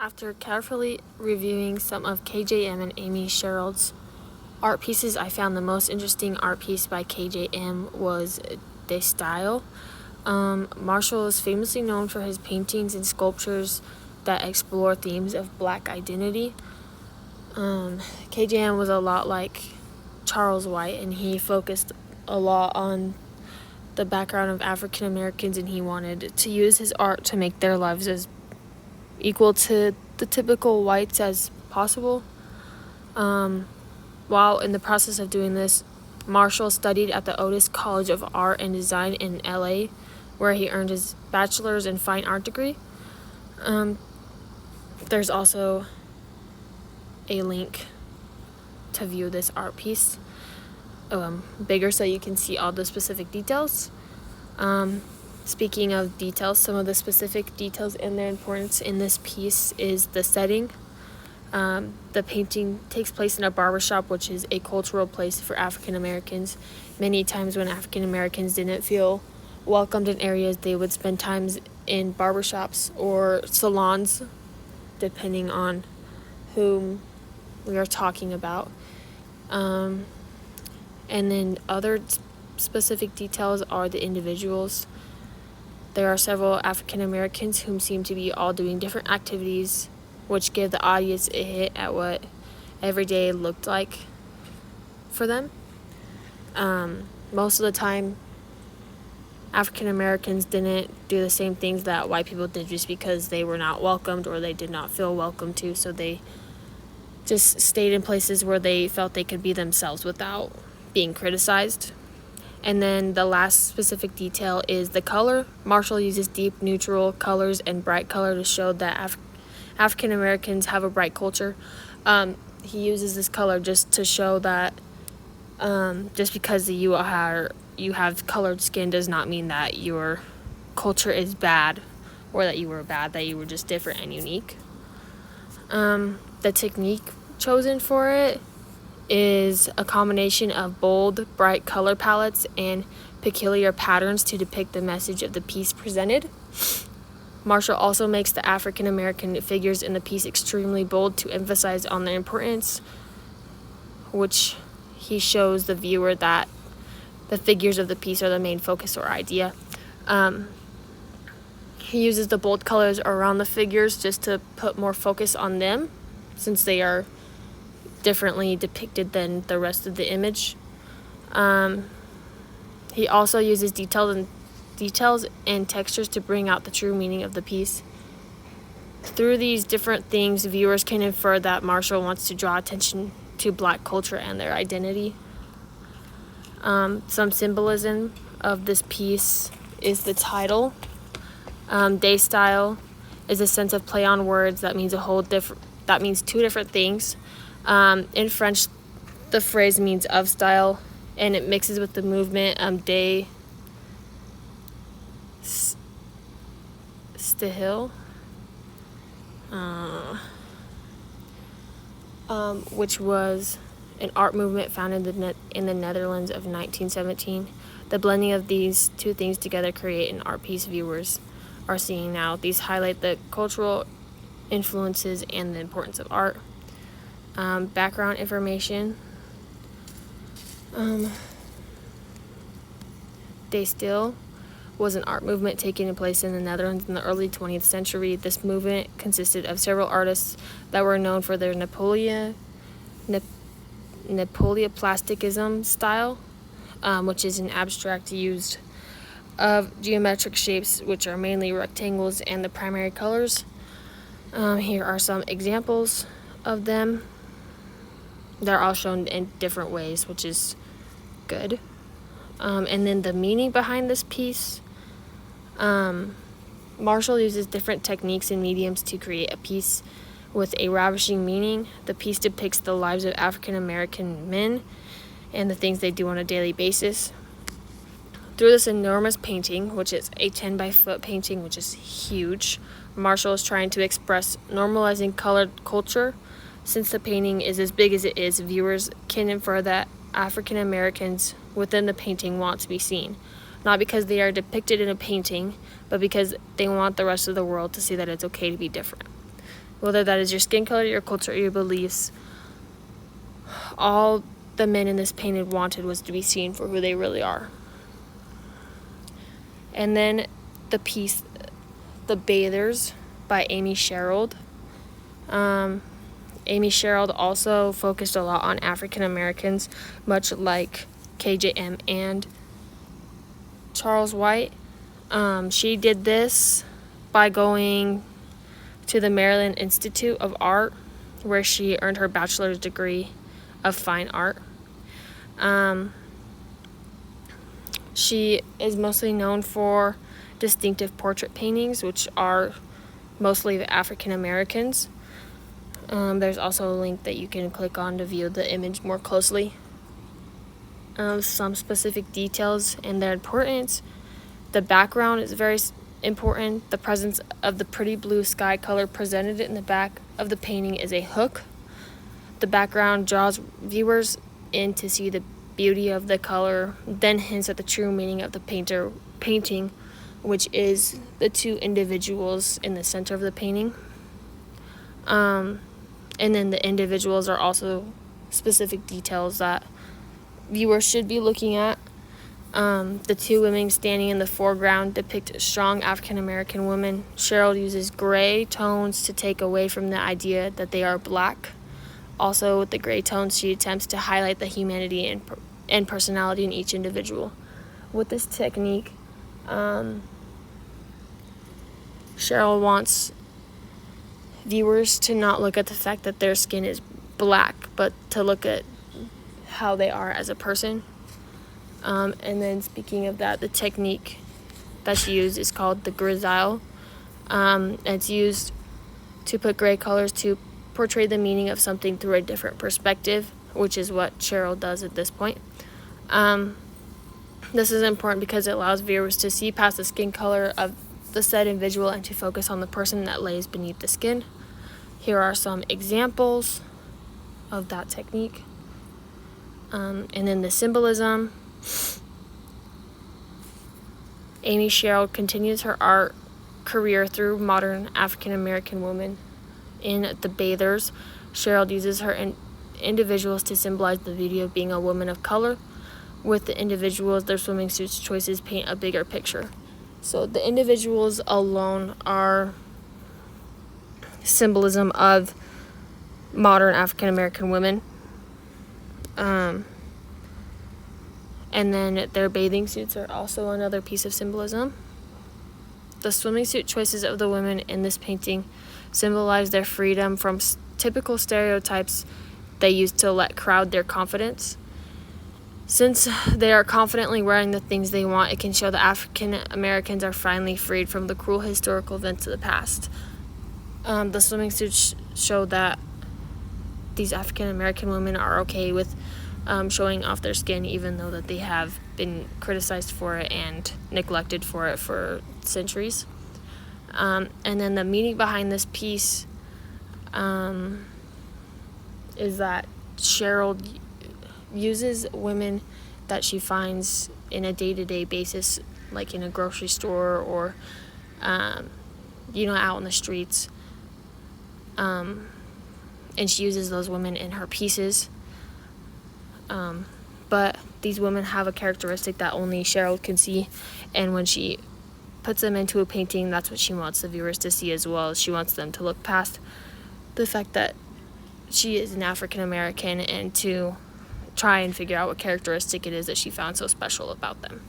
After carefully reviewing some of KJM and Amy Sherald's art pieces, I found the most interesting art piece by KJM was De Style. Marshall is famously known for his paintings and sculptures that explore themes of Black identity. KJM was a lot like Charles White, and he focused a lot on the background of African Americans, and he wanted to use his art to make their lives as equal to the typical whites as possible. While in the process of doing this, Marshall studied at the Otis College of Art and Design in LA, where he earned his bachelor's in fine art degree. There's also a link to view this art piece bigger so you can see all the specific details. Speaking of details, some of the specific details and their importance in this piece is the setting. The painting takes place in a barbershop, which is a cultural place for African Americans. Many times when African Americans didn't feel welcomed in areas, they would spend times in barbershops or salons, depending on whom we are talking about. And then other specific details are the individuals. There are several African Americans whom seem to be all doing different activities, which give the audience a hit at what every day looked like for them. Most of the time, African Americans didn't do the same things that white people did just because they were not welcomed or they did not feel welcome to, so they just stayed in places where they felt they could be themselves without being criticized. And then the last specific detail is the color. Marshall uses deep neutral colors and bright color to show that African Americans have a bright culture. He uses this color just to show that just because you have colored skin does not mean that your culture is bad or that you were bad, that you were just different and unique. The technique chosen for it is a combination of bold, bright color palettes and peculiar patterns to depict the message of the piece presented. Marshall also makes the African American figures in the piece extremely bold to emphasize on their importance, which he shows the viewer that the figures of the piece are the main focus or idea. He uses the bold colors around the figures just to put more focus on them, since they are differently depicted than the rest of the image. He also uses details and textures to bring out the true meaning of the piece. Through these different things, viewers can infer that Marshall wants to draw attention to Black culture and their identity. Some symbolism of this piece is the title. De Style is a sense of play on words that means two different things. In French, the phrase means of style, and it mixes with the movement de style, which was an art movement founded in the Netherlands of 1917. The blending of these two things together create an art piece viewers are seeing now. These highlight the cultural influences and the importance of art. Background information. De Stijl was an art movement taking place in the Netherlands in the early 20th century. This movement consisted of several artists that were known for their Neoplasticism style, which is an abstract use of geometric shapes, which are mainly rectangles, and the primary colors. Here are some examples of them. They're all shown in different ways, which is good. And then the meaning behind this piece. Marshall uses different techniques and mediums to create a piece with a ravishing meaning. The piece depicts the lives of African American men and the things they do on a daily basis. Through this enormous painting, which is a 10 by foot painting, which is huge, Marshall is trying to express normalizing colored culture. Since the painting is as big as it is, viewers can infer that African Americans within the painting want to be seen, not because they are depicted in a painting, but because they want the rest of the world to see that it's okay to be different. whether that is your skin color, your culture, or your beliefs. All the men in this painting wanted was to be seen for who they really are. And then the piece, The Bathers by Amy Sherald. Amy Sherald also focused a lot on African Americans, much like KJM and Charles White. She did this by going to the Maryland Institute of Art, where she earned her bachelor's degree of fine art. She is mostly known for distinctive portrait paintings, which are mostly of African Americans. There's also a link that you can click on to view the image more closely. Some specific details and their importance. The background is very important. The presence of the pretty blue sky color presented in the back of the painting is a hook. The background draws viewers in to see the beauty of the color, then hints at the true meaning of the painting, which is the two individuals in the center of the painting. And then the individuals are also specific details that viewers should be looking at. The two women standing in the foreground depict strong African American women. Sherald uses gray tones to take away from the idea that they are black. Also, with the gray tones, she attempts to highlight the humanity and personality in each individual. With this technique, Sherald wants viewers to not look at the fact that their skin is black, but to look at how they are as a person. And then speaking of that, the technique that she used is called the grisaille. It's used to put gray colors to portray the meaning of something through a different perspective, which is what Sherald does at this point. This is important because it allows viewers to see past the skin color of the said individual and to focus on the person that lays beneath the skin. Here are some examples of that technique. And then the symbolism. Amy Sherald continues her art career through modern African American women. In The Bathers, Sherald uses her individuals to symbolize the beauty of being a woman of color. With the individuals, their swimming suits choices paint a bigger picture. So the individuals alone are symbolism of modern African American women. And then their bathing suits are also another piece of symbolism. The swimming suit choices of the women in this painting symbolize their freedom from typical stereotypes they use to let crowd their confidence. Since they are confidently wearing the things they want, it can show that African Americans are finally freed from the cruel historical events of the past. The swimming suits show that these African American women are okay with showing off their skin, even though that they have been criticized for it and neglected for it for centuries. And then the meaning behind this piece is that Sherald uses women that she finds in a day-to-day basis, like in a grocery store or out in the streets, and she uses those women in her pieces. But these women have a characteristic that only Sherald can see, and when she puts them into a painting, that's what she wants the viewers to see as well. She wants them to look past the fact that she is an African American and to try and figure out what characteristic it is that she found so special about them.